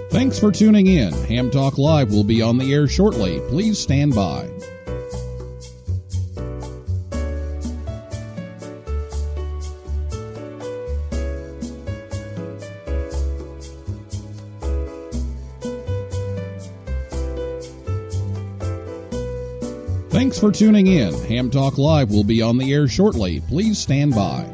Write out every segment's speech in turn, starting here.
Thanks for tuning in. Ham Talk Live will be on the air shortly. Please stand by. Thanks for tuning in. Ham Talk Live will be on the air shortly. Please stand by.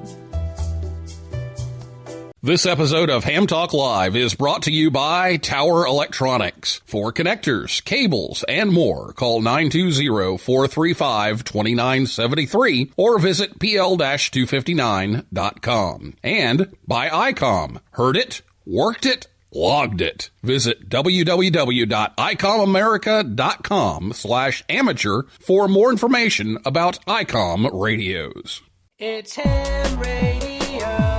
This episode of Ham Talk Live is brought to you by Tower Electronics. For connectors, cables, and more, call 920-435-2973 or visit pl-259.com. And by ICOM. Heard it, worked it, logged it. Visit www.icomamerica.com/amateur for more information about ICOM radios. It's Ham Radio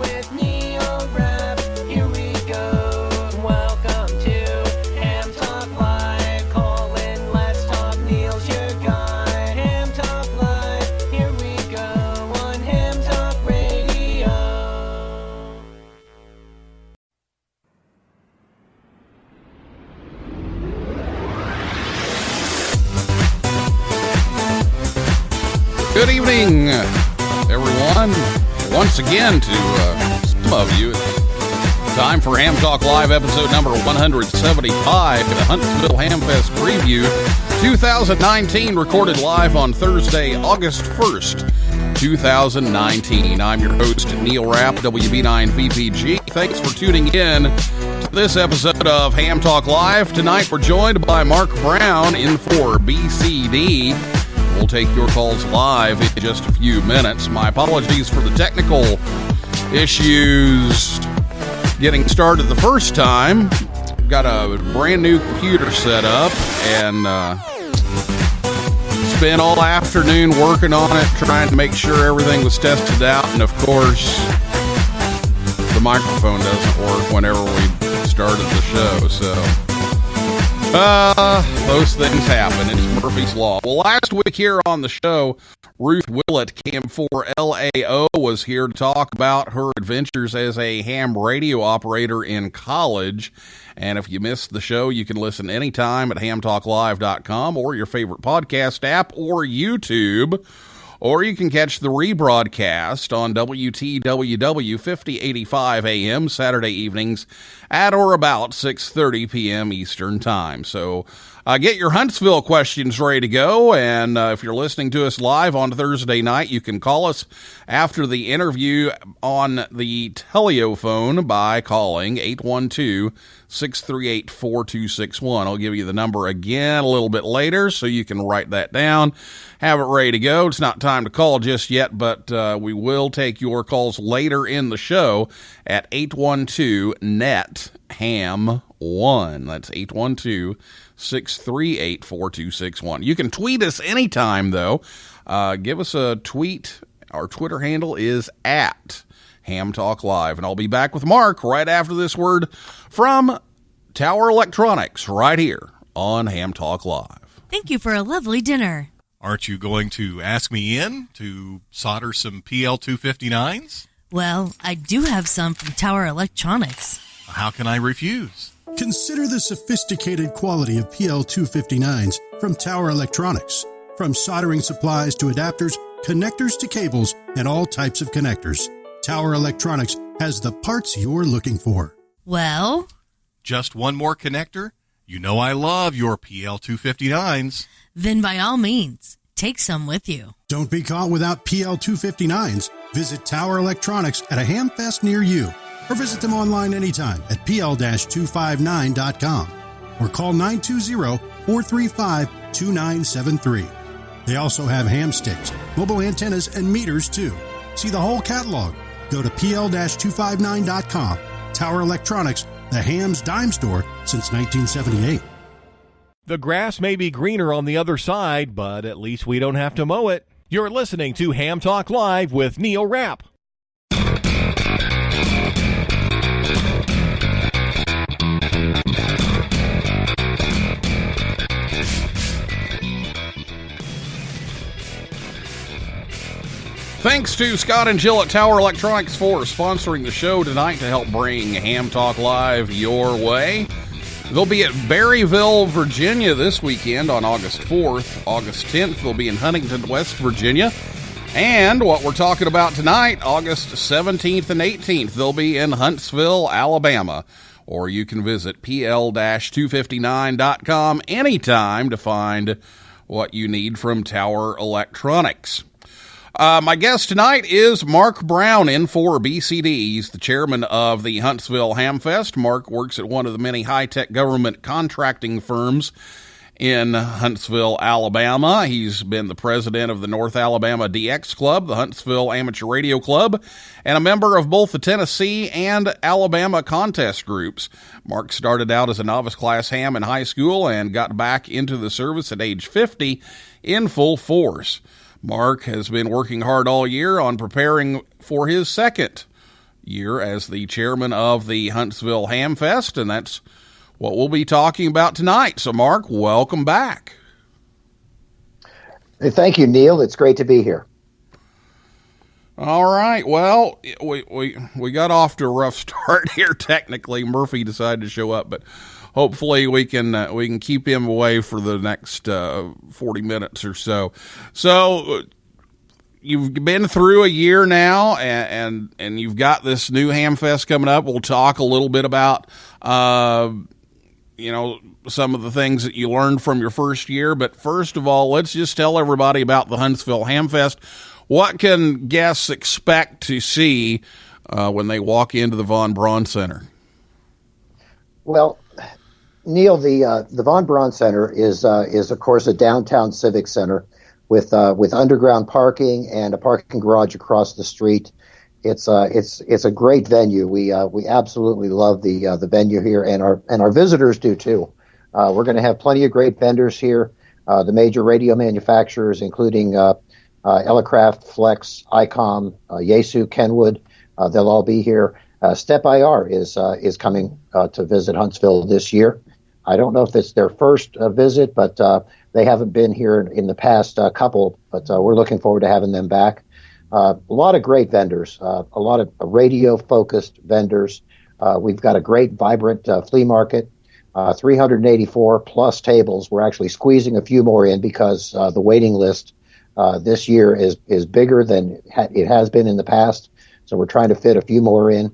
with Neil Rapp. Here we go. Welcome to Ham Talk Live. Call in, let's talk. Neil's your guy. Ham Talk Live. Here we go on Ham Talk Radio. Good evening, everyone. Once again, to some of you, it's time for Ham Talk Live episode number 175, the Huntsville Hamfest preview 2019, recorded live on Thursday, August 1st, 2019. I'm your host, Neil Rapp, WB9VPG. Thanks for tuning in to this episode of Ham Talk Live. Tonight, we're joined by Mark Brown in for BCD. We'll take your calls live in just a few minutes. My apologies for the technical issues getting started the first time. Got a brand new computer set up and spent all afternoon working on it, trying to make sure everything was tested out. And of course, the microphone doesn't work whenever we started the show, so those things happen. It's Murphy's Law. Well, last week here on the show, Ruth Willett, Cam4LAO, was here to talk about her adventures as a ham radio operator in college. And if you missed the show, you can listen anytime at hamtalklive.com or your favorite podcast app or YouTube. Or you can catch the rebroadcast on WTWW 5085 AM Saturday evenings at or about 6:30 p.m. Eastern Time. So get your Huntsville questions ready to go. And if you're listening to us live on Thursday night, you can call us after the interview on the telephone by calling 812-638-4261. I'll give you the number again a little bit later so you can write that down. Have it ready to go. It's not time to call just yet, but we will take your calls later in the show at 812-NET-HAM1. That's 812-638-4261. You can tweet us anytime, though. Give us a tweet. Our Twitter handle is at Ham Talk Live. And I'll be back with Mark right after this word from Tower Electronics right here on Ham Talk Live. Thank you for a lovely dinner. Aren't you going to ask me in to solder some PL259s? Well, I do have some from Tower Electronics. How can I refuse? Consider the sophisticated quality of PL259s from Tower Electronics. From soldering supplies to adapters, connectors to cables, and all types of connectors, Tower Electronics has the parts you're looking for. Well? Just one more connector? You know I love your PL259s. Then by all means, take some with you. Don't be caught without PL259s. Visit Tower Electronics at a Hamfest near you, or visit them online anytime at pl-259.com or call 920-435-2973. They also have ham sticks, mobile antennas, and meters too. See the whole catalog. Go to pl-259.com. Tower Electronics, the ham's dime store since 1978. The grass may be greener on the other side, but at least we don't have to mow it. You're listening to Ham Talk Live with Neil Rapp. Thanks to Scott and Jill at Tower Electronics for sponsoring the show tonight to help bring Ham Talk Live your way. They'll be at Berryville, Virginia this weekend on August 4th. August 10th, they'll be in Huntington, West Virginia. And what we're talking about tonight, August 17th and 18th, they'll be in Huntsville, Alabama. Or you can visit pl-259.com anytime to find what you need from Tower Electronics. My guest tonight is Mark Brown in for BCD. He's the chairman of the Huntsville Hamfest. Mark works at one of the many high-tech government contracting firms in Huntsville, Alabama. He's been the president of the North Alabama DX Club, the Huntsville Amateur Radio Club, and a member of both the Tennessee and Alabama contest groups. Mark started out as a novice class ham in high school and got back into the service at age 50 in full force. Mark has been working hard all year on preparing for his second year as the chairman of the Huntsville Hamfest, and that's what we'll be talking about tonight. So, Mark, welcome back. Hey, thank you, Neil. It's great to be here. All right. Well, we got off to a rough start here. Technically, Murphy decided to show up, but hopefully we can keep him away for the next 40 minutes or so. So you've been through a year now, and you've got this new Hamfest coming up. We'll talk a little bit about some of the things that you learned from your first year. But first of all, let's just tell everybody about the Huntsville Hamfest. What can guests expect to see when they walk into the Von Braun Center? Well, Neil, the Von Braun Center is of course a downtown civic center with underground parking and a parking garage across the street. It's a great venue. We absolutely love the venue here, and our visitors do too. We're going to have plenty of great vendors here. The major radio manufacturers, including Elecraft, Flex, ICOM, Yaesu, Kenwood, they'll all be here. Step IR is coming to visit Huntsville this year. I don't know if it's their first visit, but they haven't been here in the past couple, but we're looking forward to having them back. A lot of great vendors, a lot of radio-focused vendors. We've got a great, vibrant flea market, 384 plus tables. We're actually squeezing a few more in because the waiting list this year is bigger than it has been in the past. So we're trying to fit a few more in.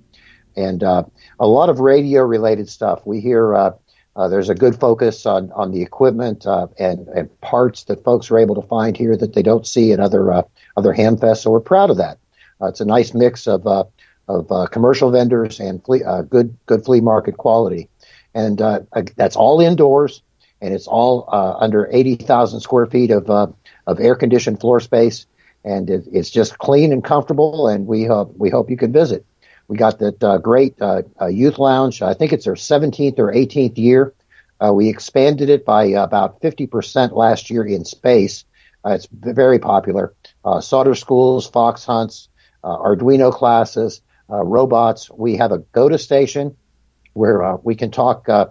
And a lot of radio-related stuff. We hear there's a good focus on the equipment and parts that folks are able to find here that they don't see in other Hamfests. So we're proud of that. It's a nice mix of commercial vendors and good flea market quality. And that's all indoors, and it's all under 80,000 square feet of air-conditioned floor space. And it's just clean and comfortable, and we hope you can visit. We got that great youth lounge. I think it's our 17th or 18th year. We expanded it by about 50% last year in space. It's very popular. Solder schools, fox hunts, Arduino classes, robots. We have a GOTA station where we can talk a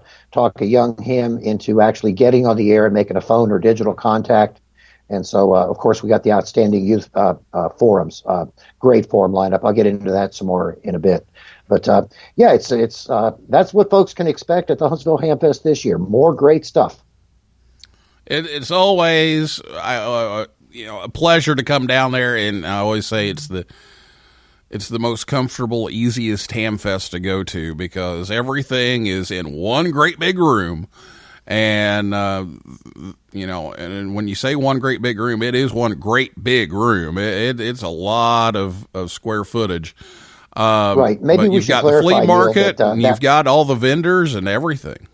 young ham into actually getting on the air and making a phone or digital contact. And so, of course, we got the outstanding youth forums, great forum lineup. I'll get into that some more in a bit. But yeah, it's that's what folks can expect at the Huntsville Hamfest this year. More great stuff. It's always a pleasure to come down there, and I always say it's the most comfortable, easiest Hamfest to go to because everything is in one great big room. And, and when you say one great big room, it is one great big room. It's a lot of square footage. Right. Maybe we should clarify, you've got the flea market, and you've got all the vendors and everything.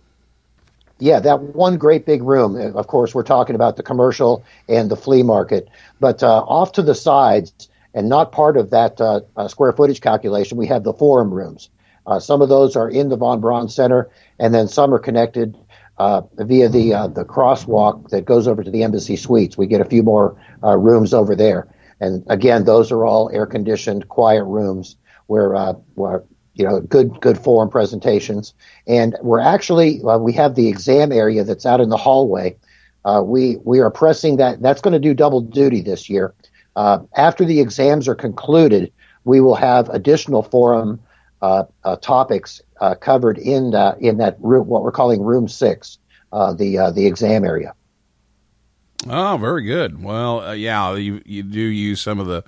Yeah, that one great big room. Of course, we're talking about the commercial and the flea market. But off to the sides, and not part of that square footage calculation, we have the forum rooms. Some of those are in the Von Braun Center, and then some are connected via the crosswalk that goes over to the Embassy Suites. We get a few more rooms over there. And again, those are all air-conditioned, quiet rooms where good forum presentations. And we're actually, we have the exam area that's out in the hallway. We are pressing that. That's going to do double duty this year. After the exams are concluded, we will have additional forum topics covered in that room, what we're calling Room 6, the exam area. Oh, very good. Well, yeah, you do use some of the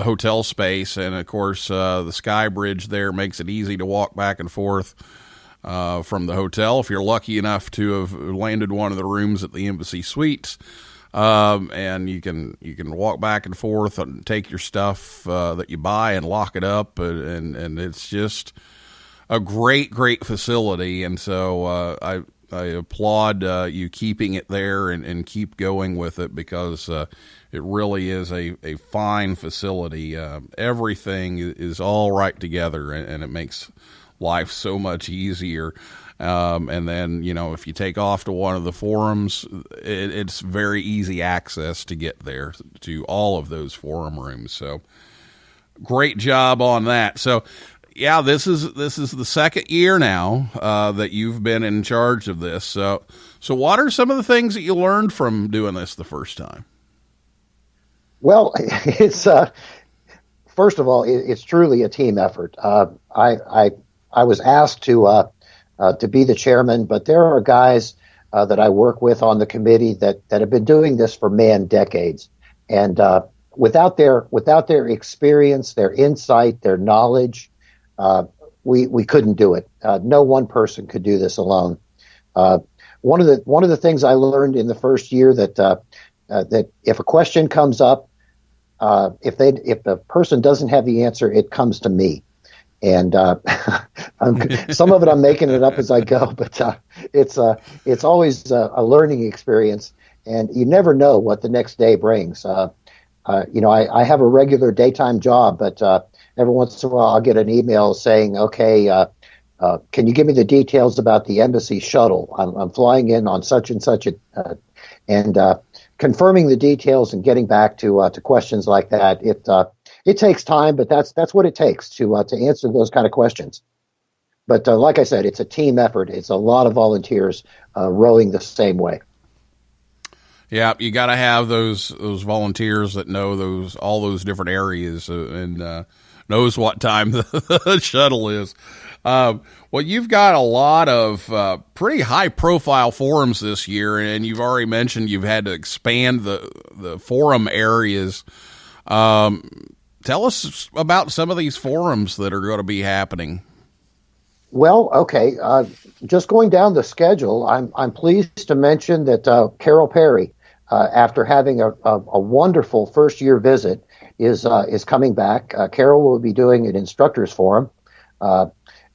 hotel space, and of course, the Sky Bridge there makes it easy to walk back and forth from the hotel if you're lucky enough to have landed one of the rooms at the Embassy Suites. And you can walk back and forth and take your stuff that you buy and lock it up, and it's just a great facility. And so I applaud you keeping it there and keep going with it, because it really is a fine facility. Everything is all right together, and it makes life so much easier. And then, if you take off to one of the forums, it's very easy access to get there to all of those forum rooms. So great job on that. So yeah, this is the second year now that you've been in charge of this. So what are some of the things that you learned from doing this the first time? Well, it's first of all, it's truly a team effort. I was asked to be the chairman, but there are guys that I work with on the committee that have been doing this for decades, and without their experience, their insight, their knowledge, we couldn't do it. No one person could do this alone. One of the things I learned in the first year that if a question comes up, if the person doesn't have the answer, it comes to me. And some of it I'm making it up as I go, but it's always a learning experience, and you never know what the next day brings. I have a regular daytime job, but every once in a while I'll get an email saying, "Okay, can you give me the details about the embassy shuttle? I'm flying in on such and such," and confirming the details and getting back to questions like that. It takes time, but that's what it takes to answer those kind of questions. But like I said, it's a team effort. It's a lot of volunteers rowing the same way. Yeah, you got to have those volunteers that know all those different areas and knows what time the shuttle is. Well, you've got a lot of pretty high-profile forums this year, and you've already mentioned you've had to expand the forum areas. Tell us about some of these forums that are going to be happening. Well, okay. Just going down the schedule, I'm pleased to mention that Carol Perry, after having a wonderful first-year visit, is coming back. Carol will be doing an instructors forum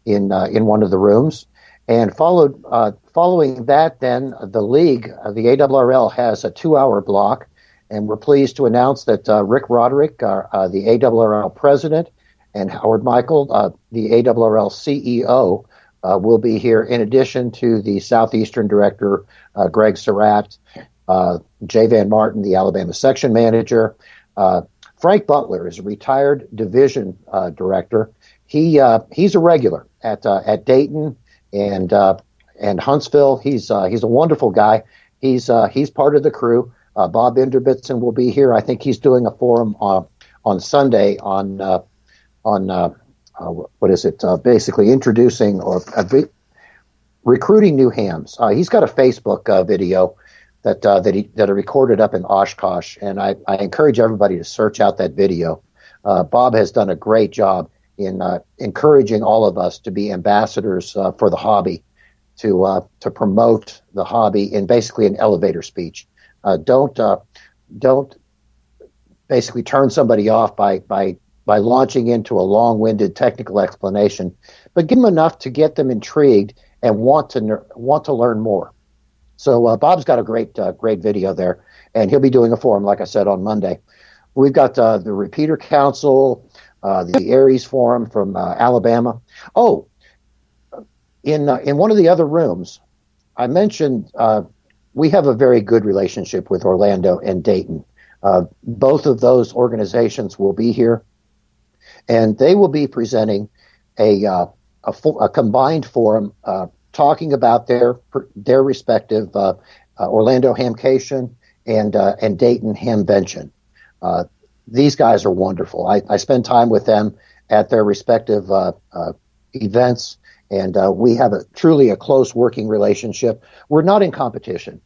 in one of the rooms, and following that, then the league, the ARRL, has a 2-hour block. And we're pleased to announce that Rick Roderick, the ARRL president, and Howard Michael, the ARRL CEO, will be here, in addition to the Southeastern director, Greg Surratt, Jay Van Martin, the Alabama section manager. Frank Butler is a retired division director. He's a regular at Dayton and Huntsville. He's a wonderful guy. He's part of the crew. Bob Inderbitson will be here. I think he's doing a forum on Sunday on what is it? Basically introducing or recruiting new hams. He's got a Facebook video that I recorded up in Oshkosh, and I encourage everybody to search out that video. Bob has done a great job in encouraging all of us to be ambassadors for the hobby, to promote the hobby in basically an elevator speech. Don't basically turn somebody off by launching into a long-winded technical explanation, but give them enough to get them intrigued and want to learn more. So Bob's got a great video there, and he'll be doing a forum, like I said, on Monday. We've got the Repeater Council, the Aries Forum from Alabama. Oh, in one of the other rooms, I mentioned we have a very good relationship with Orlando and Dayton. Both of those organizations will be here, and they will be presenting a combined forum talking about their respective Orlando Hamcation and Dayton Hamvention. these guys are wonderful. I spend time with them at their respective events, and we have truly a close working relationship. We're not in competition.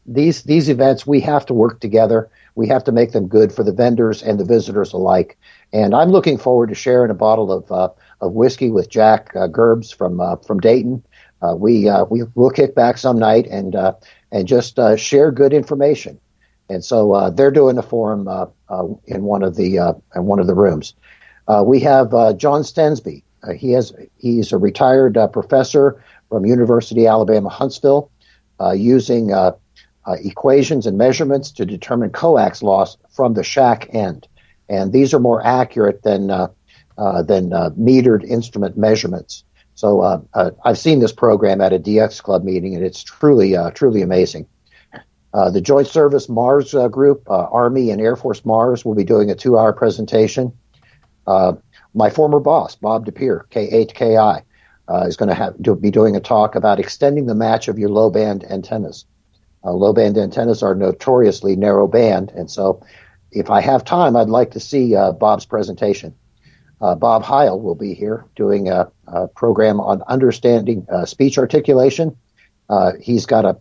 These events, we have to work together. We have to make them good for the vendors and the visitors alike. And I'm looking forward to sharing a bottle of whiskey with Jack Gerbs from Dayton. We'll kick back some night and just share good information. And so they're doing a forum in one of the rooms. We have John Stensby. He's a retired professor from University of Alabama Huntsville, using equations and measurements to determine coax loss from the shack end. And these are more accurate than metered instrument measurements. So I've seen this program at a DX Club meeting, and it's truly amazing. The Joint Service Mars group, Army and Air Force Mars, will be doing a 2-hour presentation. My former boss, Bob DePere, K8KI, is going to be doing a talk about extending the match of your low-band antennas. Low-band antennas are notoriously narrow-band, and so if I have time, I'd like to see Bob's presentation. Bob Heil will be here doing a program on understanding speech articulation. He's got a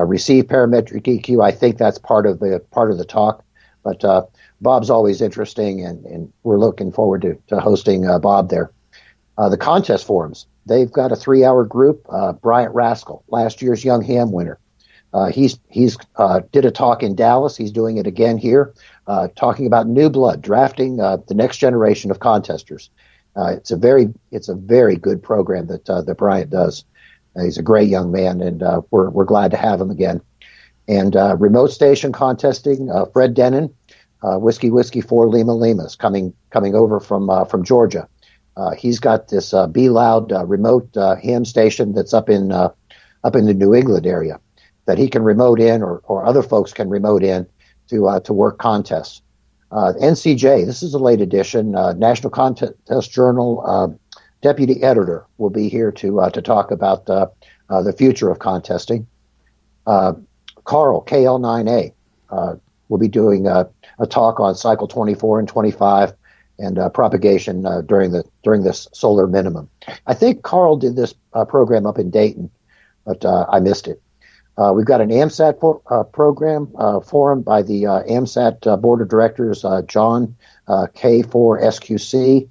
receive parametric EQ. I think that's part of the talk, but Bob's always interesting, and we're looking forward to hosting Bob there. The contest forums, they've got a 3-hour group. Bryant Rascal, last year's Young Ham winner. He's did a talk in Dallas. He's doing it again here, talking about new blood, drafting the next generation of contesters. It's a very good program that Bryant does. He's a great young man, and we're glad to have him again. And remote station contesting, Fred Denon, Whiskey 4 Lima Lima's coming over from Georgia. He's got this Be Loud remote ham station that's up in the New England area that he can remote in, or other folks can remote in to work contests. NCJ, this is a late edition, National Contest Journal deputy editor will be here to talk about the future of contesting. Carl, KL9A, will be doing a talk on cycle 24 and 25 and propagation during this solar minimum. I think Carl did this program up in Dayton, but I missed it. We've got an AMSAT program forum by the AMSAT board of directors, John K4SQC,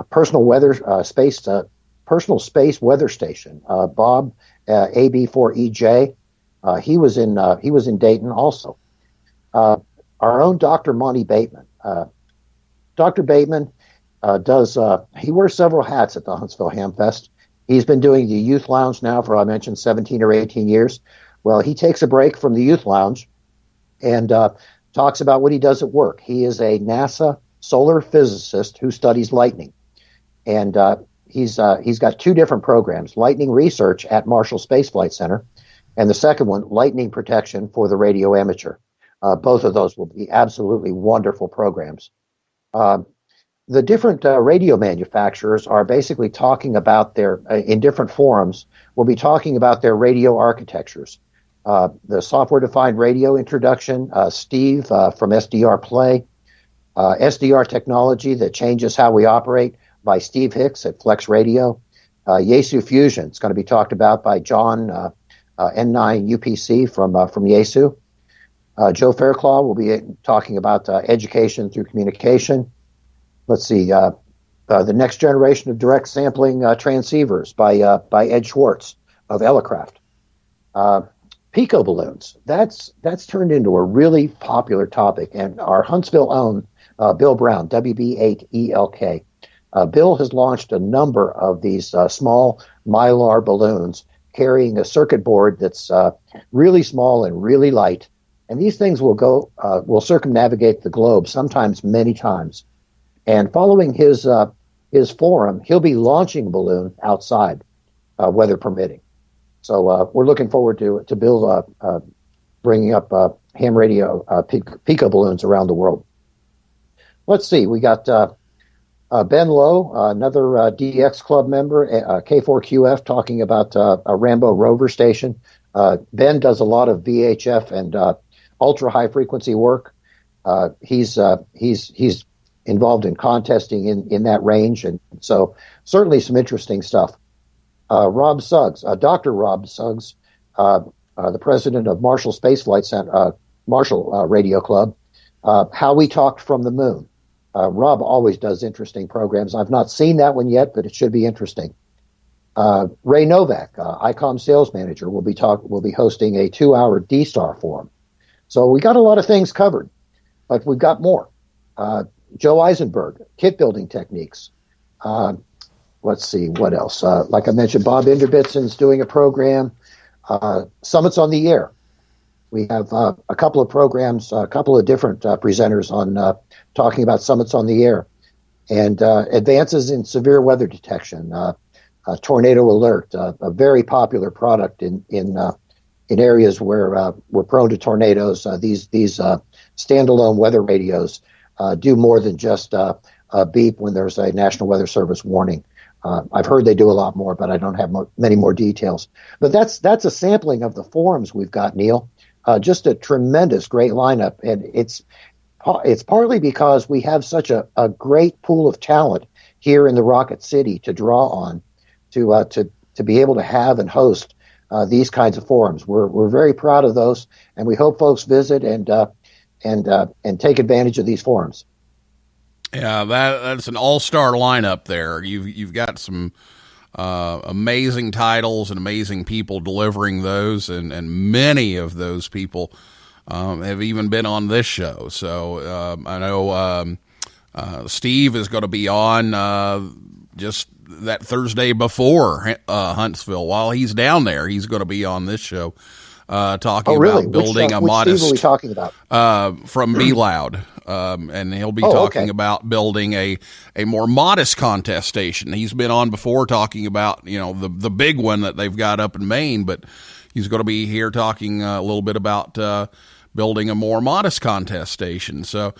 personal space weather station, Bob AB4EJ. He was in Dayton also. Our own Dr. Monty Bateman. Dr. Bateman he wears several hats at the Huntsville Hamfest. He's been doing the youth lounge now for, I mentioned, 17 or 18 years. Well, he takes a break from the youth lounge and talks about what he does at work. He is a NASA solar physicist who studies lightning. And he's got 2 different programs, lightning research at Marshall Space Flight Center, and the second one, lightning protection for the radio amateur. Both of those will be absolutely wonderful programs. The different radio manufacturers are basically talking about in different forums, will be talking about their radio architectures. The software-defined radio introduction, Steve from SDR Play, SDR technology that changes how we operate by Steve Hicks at Flex Radio. Yaesu Fusion, it's going to be talked about by John N9 UPC from Yaesu. Joe Fairclaw will be talking about education through communication. Let's see, the next generation of direct sampling transceivers by Ed Schwartz of Elecraft. Pico balloons, that's turned into a really popular topic, and our Huntsville own Bill Brown, WB8ELK. Bill has launched a number of these small mylar balloons carrying a circuit board that's really small and really light, and these things will circumnavigate the globe, sometimes many times. And following his forum, he'll be launching a balloon outside, weather permitting. So we're looking forward to Bill bringing up ham radio pico balloons around the world. Let's see, we got Ben Lowe, another DX Club member, K4QF, talking about a Rambo rover station. Ben does a lot of VHF and ultra high frequency work. He's involved in contesting in that range, and so certainly some interesting stuff. Rob Suggs, Dr. Rob Suggs, the president of Marshall Space Flight Center, Marshall Radio Club, How We Talked from the Moon. Rob always does interesting programs. I've not seen that one yet, but it should be interesting. Ray Novak, ICOM sales manager, will be hosting a 2-hour D-Star forum. So we got a lot of things covered, but we've got more. Joe Eisenberg, kit building techniques. Let's see, what else? Like I mentioned, Bob Inderbitson's doing a program. Summits on the Air. We have a couple of programs, a couple of different presenters on talking about summits on the air. And advances in severe weather detection. Tornado Alert, a very popular product in areas where we're prone to tornadoes. These standalone weather radios do more than just beep when there's a National Weather Service warning. I've heard they do a lot more, but I don't have many more details. But that's a sampling of the forums we've got, Neil. Just a tremendous, great lineup, and it's partly because we have such a great pool of talent here in the Rocket City to draw on, to be able to have and host these kinds of forums. We're very proud of those, and we hope folks visit and take advantage of these forums. Yeah, that's an all-star lineup there. You've got some amazing titles and amazing people delivering those, and many of those people have even been on this show. So I know Steve is going to be on just that Thursday before Huntsville. While he's down there, he's going to be on this show talking about building a modest. Steve are we talking about? From Be Loud. And he'll be talking about building a more modest contest station. He's been on before talking about, the big one that they've got up in Maine, but he's going to be here talking a little bit about building a more modest contest station. So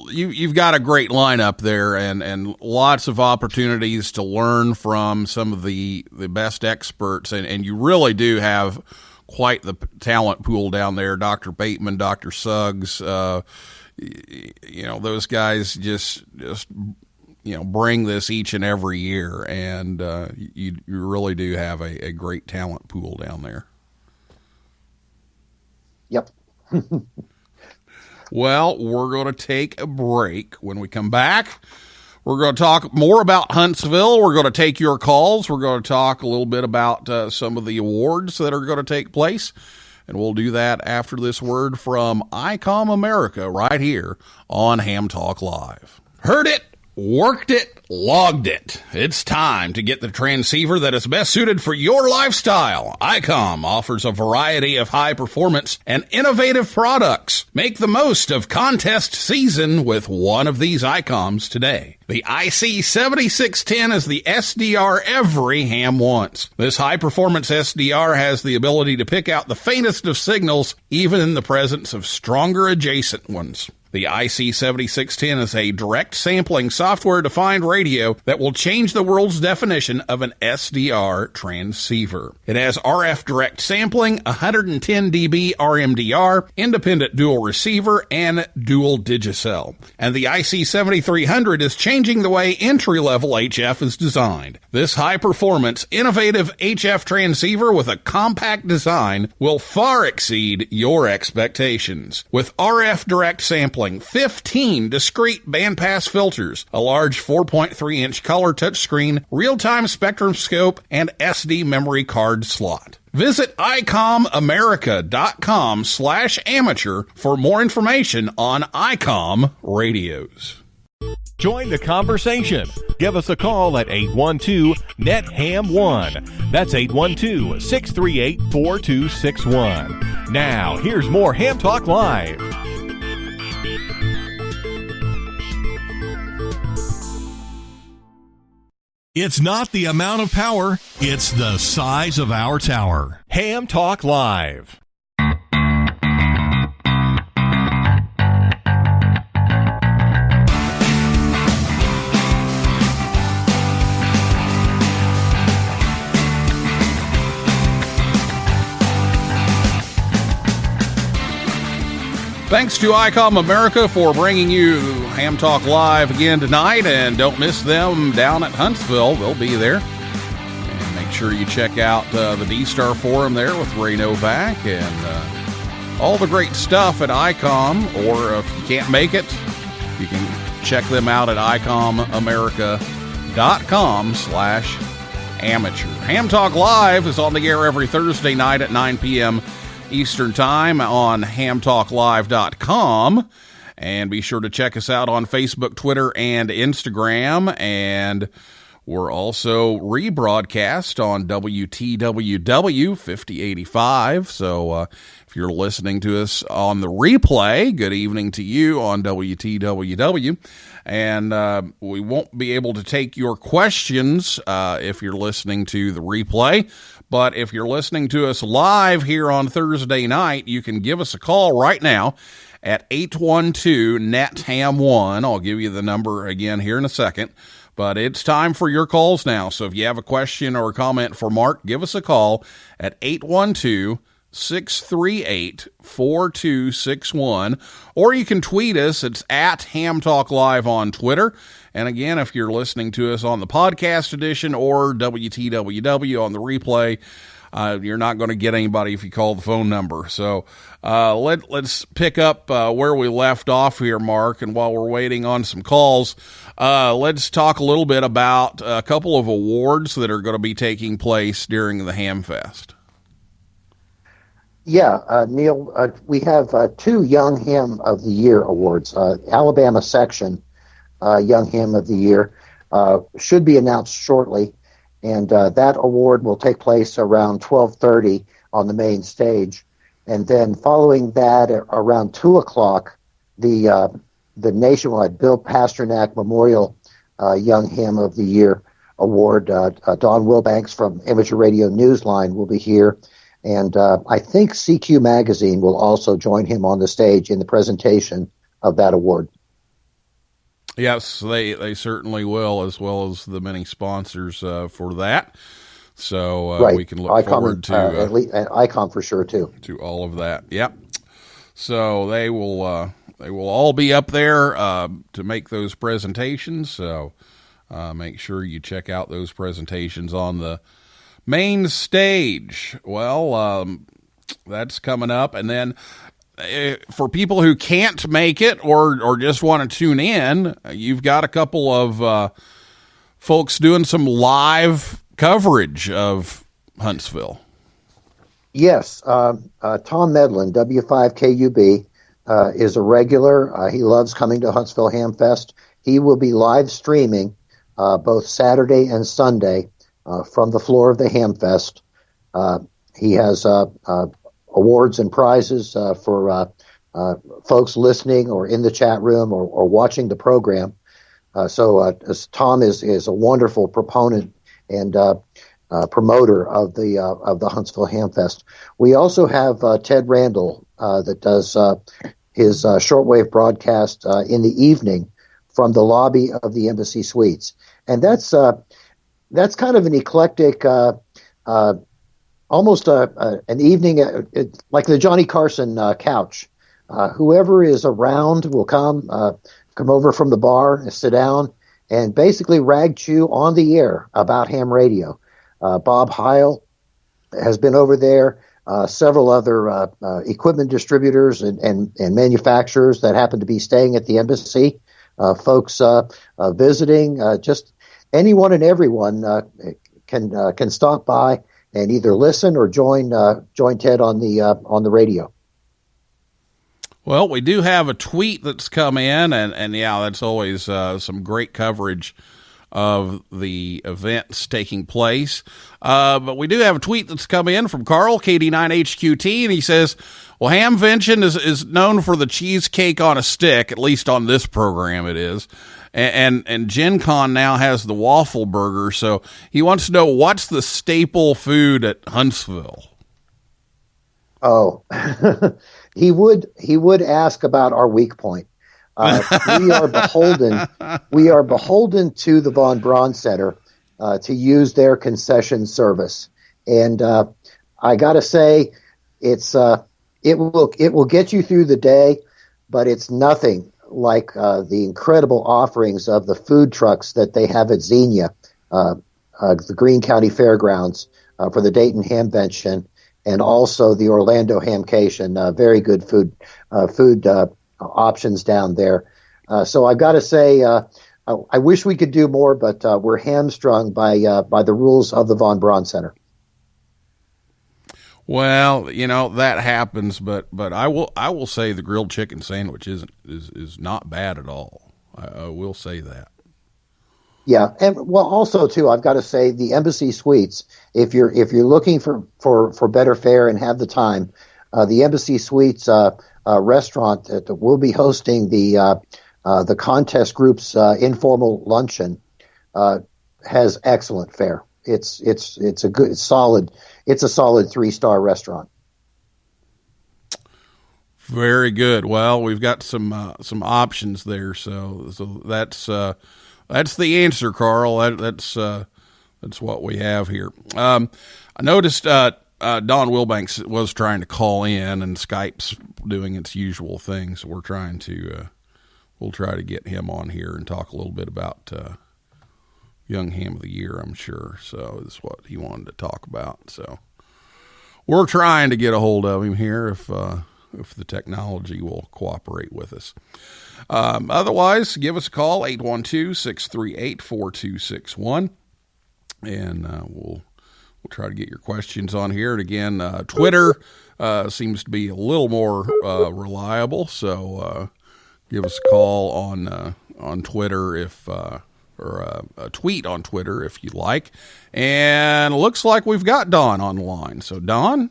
you've got a great lineup there, and lots of opportunities to learn from some of the best experts, and you really do have quite the talent pool down there. Dr. Bateman, Dr. Suggs, those guys just bring this each and every year, and you really do have a great talent pool down there. Yep. Well, we're going to take a break. When we come back, we're going to talk more about Huntsville. We're going to take your calls. We're going to talk a little bit about some of the awards that are going to take place. And we'll do that after this word from ICOM America right here on Ham Talk Live. Heard it, worked it, logged it. It's time to get the transceiver that is best suited for your lifestyle. ICOM offers a variety of high performance and innovative products. Make the most of contest season with one of these ICOMs today. The IC7610 is the SDR every ham wants. This high-performance SDR has the ability to pick out the faintest of signals, even in the presence of stronger adjacent ones. The IC7610 is a direct sampling software-defined radio that will change the world's definition of an SDR transceiver. It has RF direct sampling, 110 dB RMDR, independent dual receiver, and dual digicel. And the IC7300 is changing the way entry-level HF is designed. This high-performance, innovative HF transceiver with a compact design will far exceed your expectations. With RF direct sampling, 15 discrete bandpass filters, a large 4.3-inch color touchscreen, real-time spectrum scope, and SD memory card slot. Visit ICOMAmerica.com/amateur for more information on ICOM radios. Join the conversation. Give us a call at 812-NET-HAM1. That's 812-638-4261. Now, here's more Ham Talk Live. It's not the amount of power, it's the size of our tower. Ham Talk Live. Thanks to ICOM America for bringing you Ham Talk Live again tonight, and don't miss them down at Huntsville. They'll be there. And make sure you check out the D-Star Forum there with Ray Novak and all the great stuff at ICOM, or if you can't make it, you can check them out at icomamerica.com/amateur. Ham Talk Live is on the air every Thursday night at 9 p.m. Eastern Time on hamtalklive.com. And be sure to check us out on Facebook, Twitter, and Instagram. And we're also rebroadcast on WTWW 5085. So if you're listening to us on the replay, good evening to you on WTWW. And we won't be able to take your questions if you're listening to the replay. But if you're listening to us live here on Thursday night, you can give us a call right now at 812-NET-HAM1. I'll give you the number again here in a second. But it's time for your calls now. So if you have a question or a comment for Mark, give us a call at 812-638-4261. Or you can tweet us. It's at Ham Talk Live on Twitter. And again, if you're listening to us on the podcast edition or WTWW on the replay, you're not going to get anybody if you call the phone number. So let's pick up where we left off here, Mark. And while we're waiting on some calls, let's talk a little bit about a couple of awards that are going to be taking place during the Hamfest. Yeah, Neil, we have two Young Ham of the Year awards. Alabama section Young Ham of the Year should be announced shortly, and that award will take place around 12:30 on the main stage. And then following that, around 2 o'clock, the nationwide Bill Pasternak Memorial Young Ham of the Year award. Don Wilbanks from Amateur Radio Newsline will be here. And I think CQ Magazine will also join him on the stage in the presentation of that award. Yes, they certainly will, as well as the many sponsors for that. So right. We can look forward to at least, and ICOM for sure too. To all of that. Yep. So they will all be up there to make those presentations. So make sure you check out those presentations on the main stage. Well, that's coming up, and then for people who can't make it or just want to tune in, you've got a couple of folks doing some live coverage of Huntsville. Yes, Tom Medlin, W5KUB, is a regular. He loves coming to Huntsville Hamfest. He will be live streaming both Saturday and Sunday from the floor of the Hamfest. He has awards and prizes for folks listening or in the chat room or watching the program. So Tom is a wonderful proponent and promoter of the Huntsville Hamfest. We also have Ted Randall that does his shortwave broadcast in the evening from the lobby of the Embassy Suites, and that's kind of an eclectic. Almost an evening, like the Johnny Carson couch. Whoever is around will come over from the bar and sit down and basically rag chew on the air about ham radio. Bob Heil has been over there. Several other equipment distributors and manufacturers that happen to be staying at the embassy. Folks visiting. Just anyone and everyone can stop by and either listen or join Ted on the radio. Well, we do have a tweet that's come in, and yeah, that's always some great coverage of the events taking place. But we do have a tweet that's come in from Carl, KD9HQT, and he says, well, Hamvention is known for the cheesecake on a stick, at least on this program it is. And Gen Con now has the waffle burger, so he wants to know what's the staple food at Huntsville. Oh, he would ask about our weak point. We are beholden to the Von Braun Center to use their concession service, and I got to say, it will get you through the day. but it's nothing like the incredible offerings of the food trucks that they have at Xenia, the Greene County Fairgrounds, for the Dayton Hamvention, and also the Orlando Hamcation. Very good food options down there. So I've got to say, I wish we could do more, but we're hamstrung by the rules of the Von Braun Center. Well, that happens, but I will say the grilled chicken sandwich is not bad at all. I will say that. Yeah, and well, also too, I've got to say the Embassy Suites. If you're looking for better fare and have the time, the Embassy Suites restaurant that will be hosting the contest group's informal luncheon has excellent fare. It's a solid 3-star restaurant. Very good. Well, we've got some options there, so that's the answer, Carl. That's what we have here. I noticed Don Wilbanks was trying to call in, and Skype's doing its usual thing, so we'll try to get him on here and talk a little bit about Young Ham of the Year, I'm sure. So this is what he wanted to talk about. So we're trying to get a hold of him here if the technology will cooperate with us. Otherwise, give us a call, 812-638-4261, and we'll try to get your questions on here. And again, Twitter seems to be a little more reliable, so give us a call on Twitter or a tweet on Twitter if you like. And it looks like we've got Don on the line. So, Don?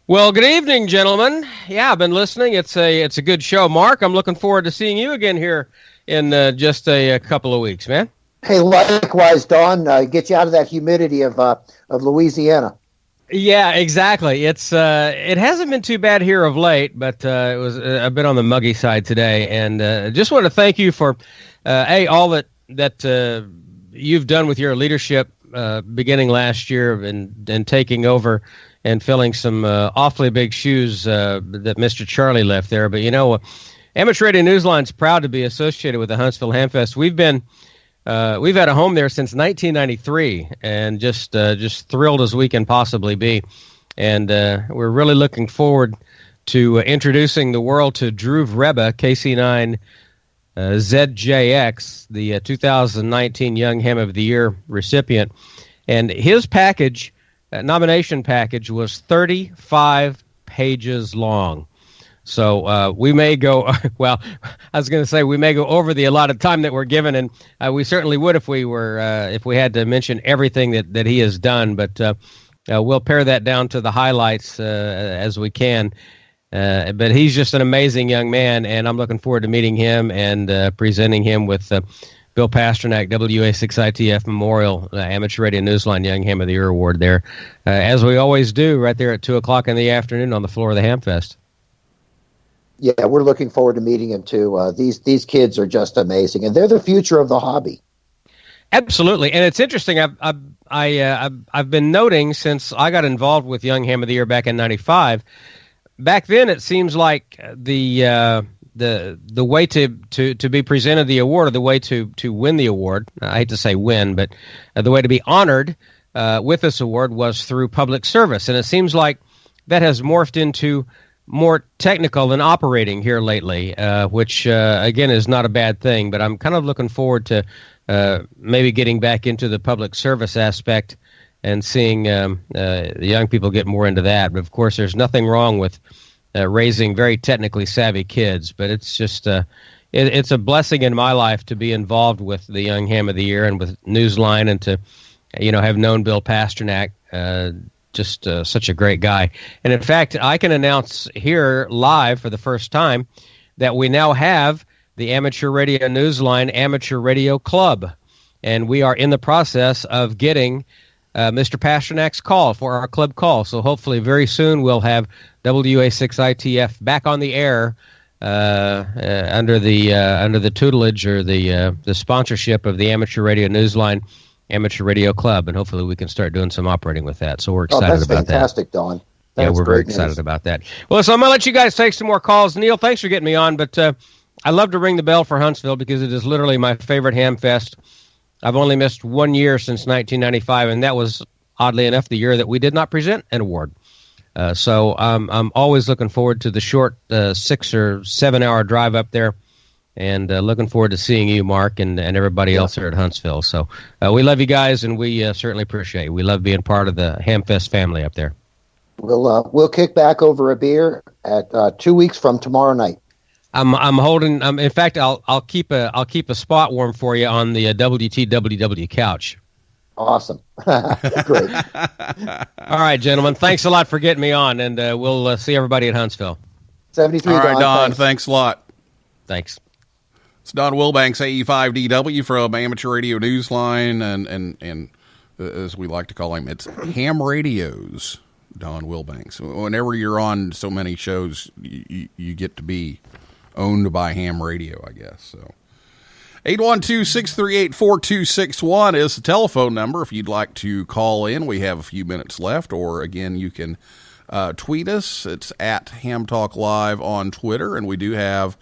Well, good evening, gentlemen. Yeah, I've been listening. It's a good show. Mark, I'm looking forward to seeing you again here in just a couple of weeks, man. Hey, likewise, Don. Get you out of that humidity of Louisiana. Yeah, exactly. It hasn't been too bad here of late, but it was a bit on the muggy side today. And just want to thank you for all that you've done with your leadership beginning last year and taking over and filling some awfully big shoes that Mr. Charlie left there. But Amateur Radio Newsline's proud to be associated with the Huntsville Hamfest. We've had a home there since 1993, and just thrilled as we can possibly be. And we're really looking forward to introducing the world to Drew Vreba, KC9 ZJX, the 2019 Young Ham of the Year recipient. And his package, nomination package, was 35 pages long. So we may go, well, I was going to say we may go over the allotted time that we're given, and we certainly would if we had to mention everything that he has done, but we'll pare that down to the highlights as we can. But he's just an amazing young man, and I'm looking forward to meeting him and presenting him with Bill Pasternak, WA6ITF Memorial Amateur Radio Newsline Young Ham of the Year Award there, as we always do right there at 2 o'clock in the afternoon on the floor of the Hamfest. Yeah, we're looking forward to meeting him too. These kids are just amazing, and they're the future of the hobby. Absolutely, and it's interesting. I've been noting since I got involved with Young Ham of the Year back in '95. Back then, it seems like the way to be presented the award, or the way to win the award. I hate to say win, but the way to be honored with this award was through public service, and it seems like that has morphed into more technical and operating here lately, which again is not a bad thing. But I'm kind of looking forward to maybe getting back into the public service aspect and seeing the young people get more into that. But of course, there's nothing wrong with raising very technically savvy kids. But it's just it's a blessing in my life to be involved with the Young Ham of the Year and with Newsline, and to have known Bill Pasternak. Just such a great guy. And in fact, I can announce here live for the first time that we now have the Amateur Radio Newsline Amateur Radio Club. And we are in the process of getting Mr. Pasternak's call for our club call. So hopefully very soon we'll have WA6ITF back on the air under the tutelage or the sponsorship of the Amateur Radio Newsline Amateur Radio Club, and hopefully we can start doing some operating with that. So we're excited about that. That's fantastic, Don. That's we're very great excited news. about that. Well, so I'm going to let you guys take some more calls. Neil, thanks for getting me on, but I love to ring the bell for Huntsville because it is literally my favorite ham fest. I've only missed 1 year since 1995, and that was, oddly enough, the year that we did not present an award. So I'm always looking forward to the short 6 or 7 hour drive up there, and looking forward to seeing you, Mark, and everybody else here at Huntsville. So we love you guys, and we certainly appreciate it. We love being part of the Hamfest family up there. We'll kick back over a beer at 2 weeks from tomorrow night. I'm holding. In fact, I'll keep a spot warm for you on the WTWW couch. Awesome. Great. All right, gentlemen. Thanks a lot for getting me on, and we'll see everybody at Huntsville. 73. All right, Don. Thanks. Thanks a lot. Thanks. It's Don Wilbanks, AE5DW from Amateur Radio Newsline, and as we like to call him, it's Ham Radio's Don Wilbanks. Whenever you're on so many shows, you get to be owned by Ham Radio, I guess. So 812-638-4261 is the telephone number if you'd like to call in. We have a few minutes left, or again, you can tweet us. It's at Ham Talk Live on Twitter, and we do have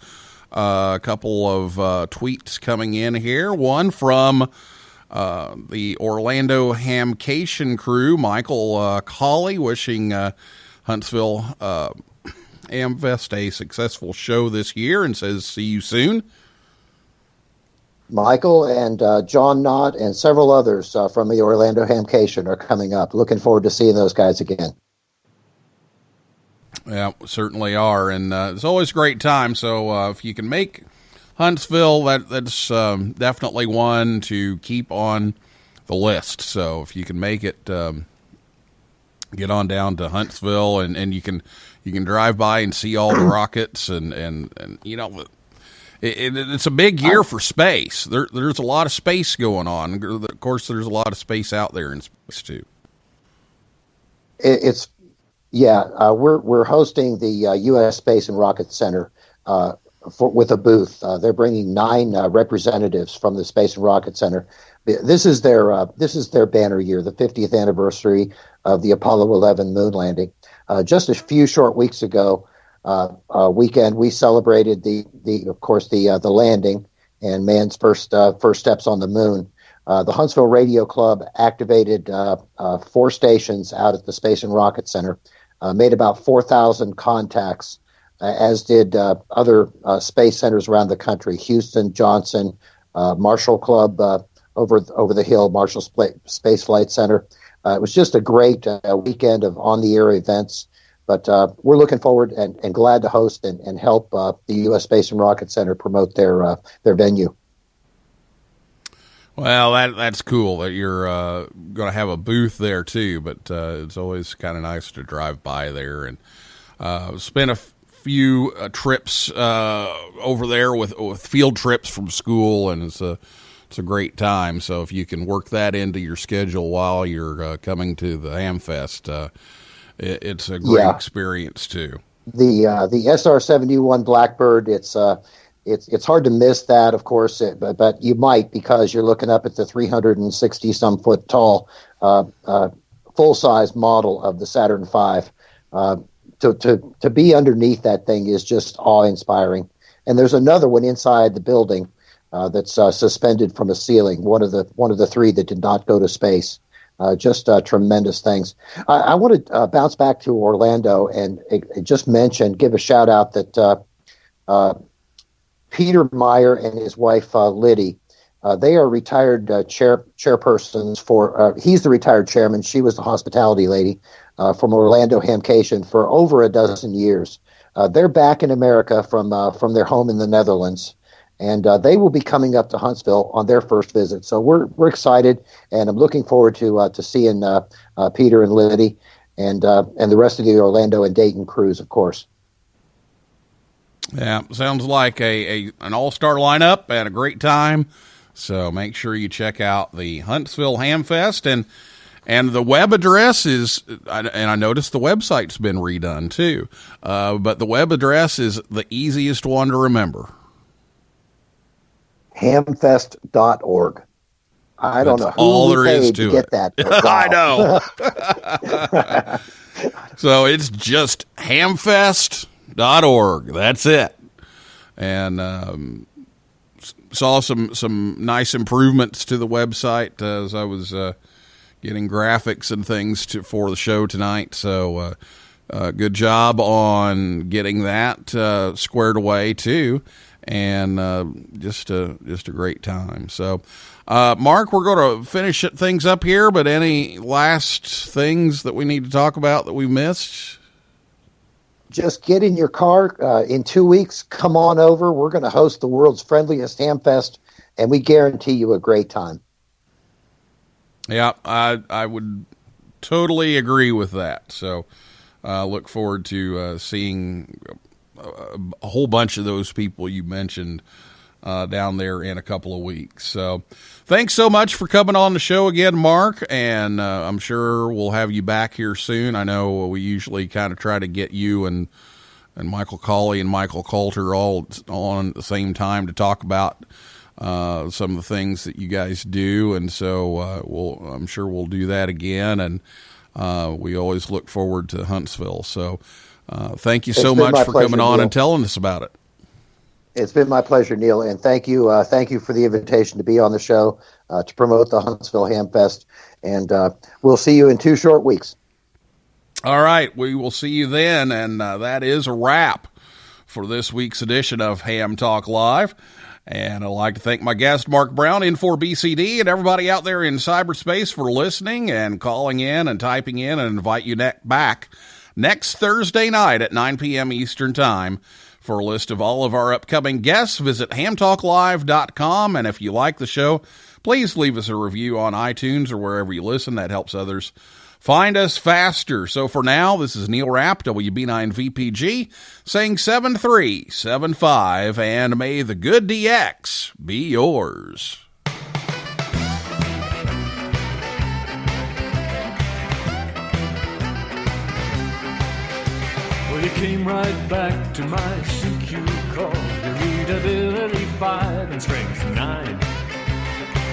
a couple of tweets coming in here. One from the Orlando Hamcation crew, Michael Colley, wishing Huntsville Hamfest a successful show this year, and says, see you soon. Michael and John Knott and several others from the Orlando Hamcation are coming up. Looking forward to seeing those guys again. Yeah, certainly are, and it's always a great time. So if you can make Huntsville, that's definitely one to keep on the list. So if you can make it, get on down to Huntsville, and you can drive by and see all the rockets, and you know, it's a big year for space. There's a lot of space going on. Of course, there's a lot of space out there in space too. We're hosting the U.S. Space and Rocket Center with a booth. They're bringing 9 representatives from the Space and Rocket Center. This is their banner year, the 50th anniversary of the Apollo 11 moon landing. Just a few short weeks ago, weekend, we celebrated the landing and man's first steps on the moon. The Huntsville Radio Club activated 4 stations out at the Space and Rocket Center, made about 4,000 contacts, as did other space centers around the country: Houston, Johnson, Marshall Club over the hill, Marshall Space Flight Center. It was just a great weekend of on-the-air events. But we're looking forward and glad to host and help the U.S. Space and Rocket Center promote their venue. Well, that's cool that you're going to have a booth there too. But it's always kind of nice to drive by there and spend a few trips over there with field trips from school, and it's a great time. So if you can work that into your schedule while you're coming to the Hamfest, it's a great experience too. The SR-71 Blackbird, it's hard to miss that, of course, but you might, because you're looking up at the 360 some foot tall full size model of the Saturn V. To be underneath that thing is just awe inspiring. And there's another one inside the building that's suspended from a ceiling. One of the 3 that did not go to space. Just tremendous things. I want to bounce back to Orlando and just give a shout out that Peter Meyer and his wife Liddy, they are retired chairpersons for. He's the retired chairman. She was the hospitality lady from Orlando Hamcation for over a dozen years. They're back in America from their home in the Netherlands. And they will be coming up to Huntsville on their first visit. So we're excited, and I'm looking forward to seeing Peter and Liddy and the rest of the Orlando and Dayton crews, of course. Yeah, sounds like an all-star lineup and a great time. So make sure you check out the Huntsville Hamfest, and the web address is, and I noticed the website's been redone too, but the web address is the easiest one to remember. Hamfest.org. I don't know who all we there paid is to get it. that. Wow. I know. So it's just hamfest.org. That's it. And saw some nice improvements to the website as I was getting graphics and things for the show tonight. So good job on getting that squared away too, and just a great time. So Mark, we're going to finish things up here, but any last things that we need to talk about that we missed? Just get in your car in 2 weeks. Come on over. We're going to host the world's friendliest Hamfest, and we guarantee you a great time. Yeah, I would totally agree with that. So look forward to seeing a whole bunch of those people you mentioned down there in a couple of weeks. So thanks so much for coming on the show again, Mark, and I'm sure we'll have you back here soon. I know we usually kind of try to get you and Michael Cawley and Michael Coulter all on at the same time to talk about some of the things that you guys do, and so I'm sure we'll do that again, and we always look forward to Huntsville. So thank you so much for coming on and telling us about it. It's been my pleasure, Neil, and thank you for the invitation to be on the show to promote the Huntsville Hamfest, and we'll see you in 2 short weeks. All right, we will see you then, and that is a wrap for this week's edition of Ham Talk Live. And I'd like to thank my guest, Mark Brown, in for BCD, and everybody out there in cyberspace for listening and calling in and typing in, and invite you back next Thursday night at 9 p.m. Eastern Time. For a list of all of our upcoming guests, visit hamtalklive.com. And if you like the show, please leave us a review on iTunes or wherever you listen. That helps others find us faster. So for now, this is Neil Rapp, WB9VPG, saying 7375, and may the good DX be yours. Well, you came right back to my CQ call. Your readability 5 and strength 9.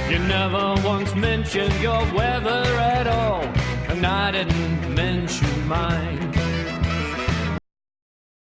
You never once mentioned your weather at all, and I didn't mention mine.